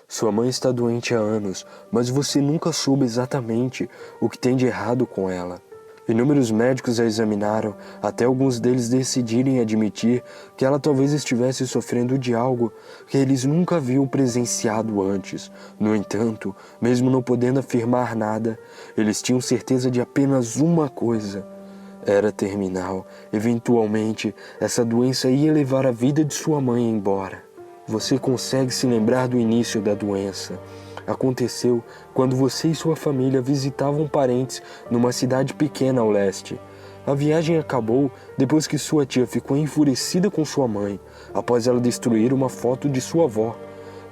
Sua mãe está doente há anos, mas você nunca soube exatamente o que tem de errado com ela. Inúmeros médicos a examinaram, até alguns deles decidirem admitir que ela talvez estivesse sofrendo de algo que eles nunca haviam presenciado antes. No entanto, mesmo não podendo afirmar nada, eles tinham certeza de apenas uma coisa: era terminal. Eventualmente, essa doença ia levar a vida de sua mãe embora. Você consegue se lembrar do início da doença? Aconteceu quando você e sua família visitavam parentes numa cidade pequena ao leste. A viagem acabou depois que sua tia ficou enfurecida com sua mãe, após ela destruir uma foto de sua avó.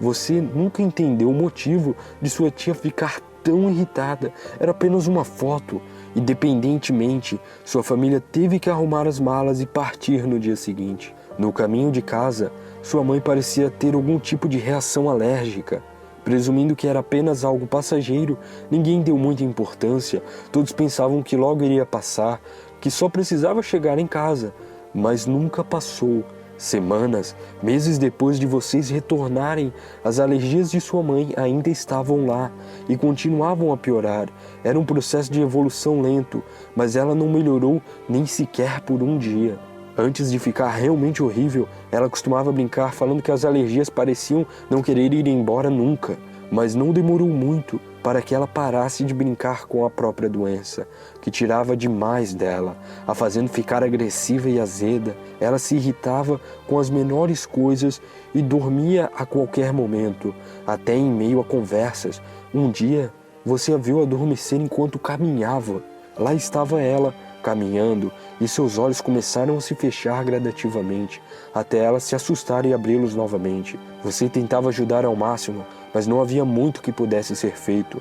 Você nunca entendeu o motivo de sua tia ficar tão irritada. Era apenas uma foto. Independentemente, sua família teve que arrumar as malas e partir no dia seguinte. No caminho de casa, sua mãe parecia ter algum tipo de reação alérgica. Presumindo que era apenas algo passageiro, ninguém deu muita importância. Todos pensavam que logo iria passar, que só precisava chegar em casa. Mas nunca passou. Semanas, meses depois de vocês retornarem, as alergias de sua mãe ainda estavam lá e continuavam a piorar. Era um processo de evolução lento, mas ela não melhorou nem sequer por um dia. Antes de ficar realmente horrível, ela costumava brincar falando que as alergias pareciam não querer ir embora nunca. Mas não demorou muito para que ela parasse de brincar com a própria doença, que tirava demais dela, a fazendo ficar agressiva e azeda. Ela se irritava com as menores coisas e dormia a qualquer momento, até em meio a conversas. Um dia, você a viu adormecer enquanto caminhava. Lá estava ela, caminhando, e seus olhos começaram a se fechar gradativamente, até ela se assustar e abri-los novamente. Você tentava ajudar ao máximo, mas não havia muito que pudesse ser feito.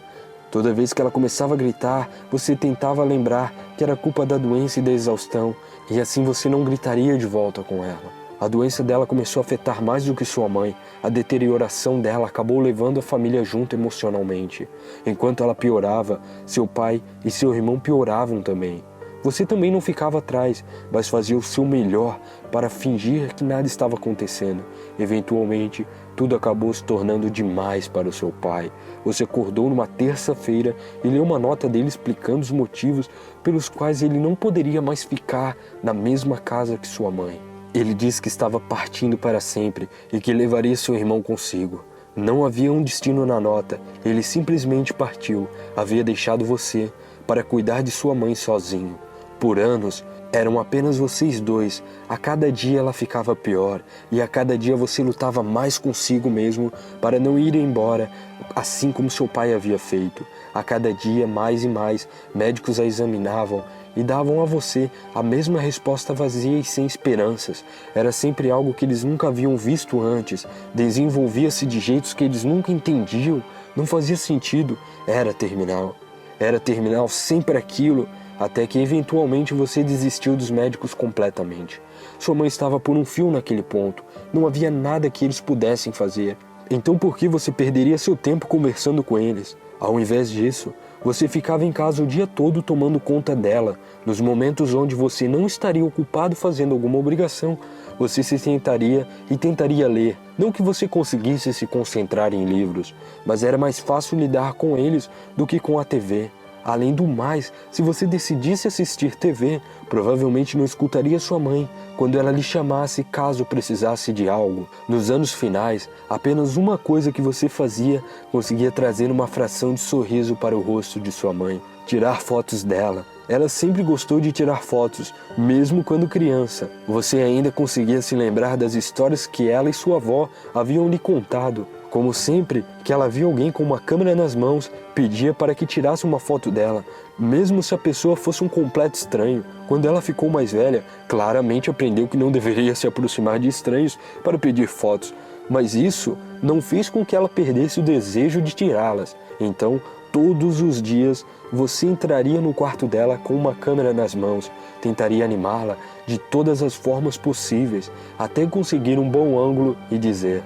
Toda vez que ela começava a gritar, você tentava lembrar que era culpa da doença e da exaustão, e assim você não gritaria de volta com ela. A doença dela começou a afetar mais do que sua mãe. A deterioração dela acabou levando a família junto emocionalmente. Enquanto ela piorava, seu pai e seu irmão pioravam também. Você também não ficava atrás, mas fazia o seu melhor para fingir que nada estava acontecendo. Eventualmente, tudo acabou se tornando demais para o seu pai. Você acordou numa terça-feira e leu uma nota dele explicando os motivos pelos quais ele não poderia mais ficar na mesma casa que sua mãe. Ele disse que estava partindo para sempre e que levaria seu irmão consigo. Não havia um destino na nota, ele simplesmente partiu. Havia deixado você para cuidar de sua mãe sozinho. Por anos, eram apenas vocês dois. A cada dia ela ficava pior e a cada dia você lutava mais consigo mesmo para não ir embora, assim como seu pai havia feito. A cada dia, mais e mais, médicos a examinavam e davam a você a mesma resposta vazia e sem esperanças. Era sempre algo que eles nunca haviam visto antes. Desenvolvia-se de jeitos que eles nunca entendiam. Não fazia sentido. Era terminal. Era terminal sempre aquilo. Até que eventualmente você desistiu dos médicos completamente. Sua mãe estava por um fio naquele ponto. Não havia nada que eles pudessem fazer. Então por que você perderia seu tempo conversando com eles? Ao invés disso, você ficava em casa o dia todo tomando conta dela. Nos momentos onde você não estaria ocupado fazendo alguma obrigação, você se sentaria e tentaria ler. Não que você conseguisse se concentrar em livros, mas era mais fácil lidar com eles do que com a TV. Além do mais, se você decidisse assistir TV, provavelmente não escutaria sua mãe quando ela lhe chamasse caso precisasse de algo. Nos anos finais, apenas uma coisa que você fazia conseguia trazer uma fração de sorriso para o rosto de sua mãe: tirar fotos dela. Ela sempre gostou de tirar fotos, mesmo quando criança. Você ainda conseguia se lembrar das histórias que ela e sua avó haviam lhe contado. Como sempre que ela via alguém com uma câmera nas mãos, pedia para que tirasse uma foto dela, mesmo se a pessoa fosse um completo estranho. Quando ela ficou mais velha, claramente aprendeu que não deveria se aproximar de estranhos para pedir fotos, mas isso não fez com que ela perdesse o desejo de tirá-las. Então, todos os dias, você entraria no quarto dela com uma câmera nas mãos, tentaria animá-la de todas as formas possíveis, até conseguir um bom ângulo e dizer: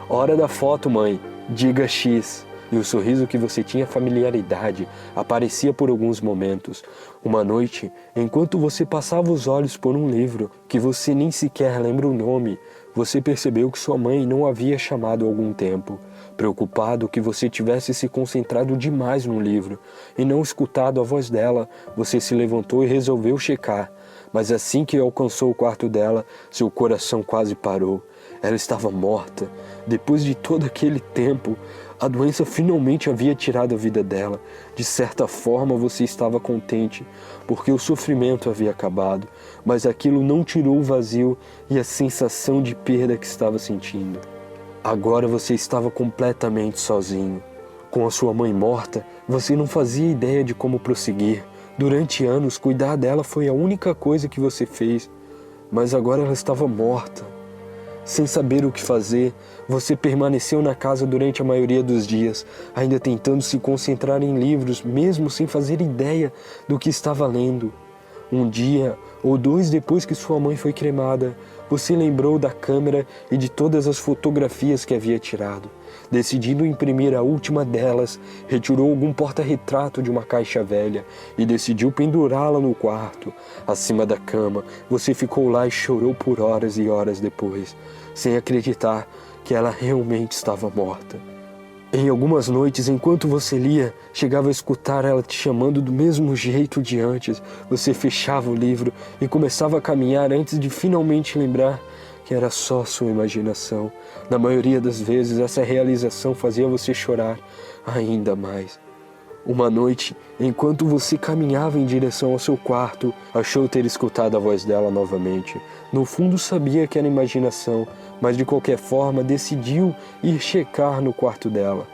"Hora da foto, mãe, diga X." E o sorriso que você tinha familiaridade aparecia por alguns momentos. Uma noite, enquanto você passava os olhos por um livro que você nem sequer lembra o nome, você percebeu que sua mãe não havia chamado há algum tempo. Preocupado que você tivesse se concentrado demais no livro e não escutado a voz dela, você se levantou e resolveu checar. Mas assim que alcançou o quarto dela, seu coração quase parou. Ela estava morta. Depois de todo aquele tempo, a doença finalmente havia tirado a vida dela. De certa forma você estava contente, porque o sofrimento havia acabado, mas aquilo não tirou o vazio e a sensação de perda que estava sentindo. Agora você estava completamente sozinho. Com a sua mãe morta, você não fazia ideia de como prosseguir. Durante anos, cuidar dela foi a única coisa que você fez, mas agora ela estava morta. Sem saber o que fazer, você permaneceu na casa durante a maioria dos dias, ainda tentando se concentrar em livros, mesmo sem fazer ideia do que estava lendo. Um dia ou dois depois que sua mãe foi cremada, você lembrou da câmera e de todas as fotografias que havia tirado. Decidindo imprimir a última delas, retirou algum porta-retrato de uma caixa velha e decidiu pendurá-la no quarto. Acima da cama, você ficou lá e chorou por horas e horas depois, sem acreditar que ela realmente estava morta. Em algumas noites, enquanto você lia, chegava a escutar ela te chamando do mesmo jeito de antes. Você fechava o livro e começava a caminhar antes de finalmente lembrar que era só sua imaginação. Na maioria das vezes, essa realização fazia você chorar ainda mais. Uma noite, enquanto você caminhava em direção ao seu quarto, achou ter escutado a voz dela novamente. No fundo sabia que era imaginação, mas de qualquer forma decidiu ir checar no quarto dela.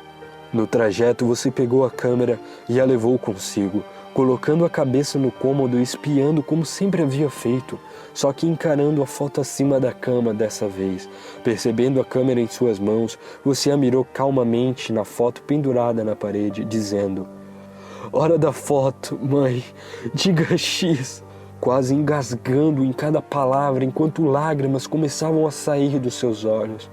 No trajeto você pegou a câmera e a levou consigo, colocando a cabeça no cômodo e espiando como sempre havia feito, só que encarando a foto acima da cama dessa vez. Percebendo a câmera em suas mãos, você a mirou calmamente na foto pendurada na parede, dizendo: "Hora da foto, mãe, diga X", quase engasgando em cada palavra enquanto lágrimas começavam a sair dos seus olhos.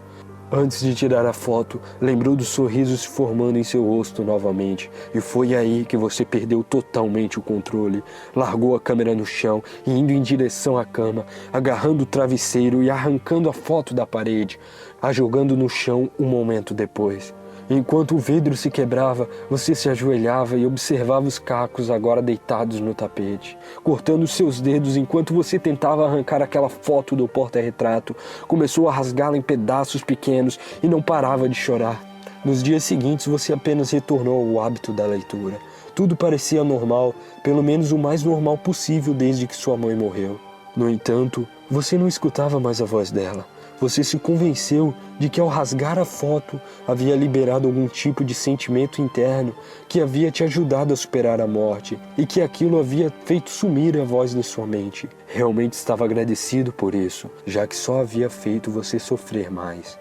Antes de tirar a foto, lembrou do sorriso se formando em seu rosto novamente, e foi aí que você perdeu totalmente o controle. Largou a câmera no chão e indo em direção à cama, agarrando o travesseiro e arrancando a foto da parede, a jogando no chão um momento depois. Enquanto o vidro se quebrava, você se ajoelhava e observava os cacos agora deitados no tapete, cortando seus dedos enquanto você tentava arrancar aquela foto do porta-retrato. Começou a rasgá-la em pedaços pequenos e não parava de chorar. Nos dias seguintes, você apenas retornou ao hábito da leitura. Tudo parecia normal, pelo menos o mais normal possível desde que sua mãe morreu. No entanto, você não escutava mais a voz dela. Você se convenceu de que ao rasgar a foto havia liberado algum tipo de sentimento interno que havia te ajudado a superar a morte e que aquilo havia feito sumir a voz da sua mente. Realmente estava agradecido por isso, já que só havia feito você sofrer mais.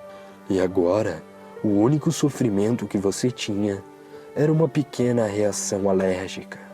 E agora, o único sofrimento que você tinha era uma pequena reação alérgica.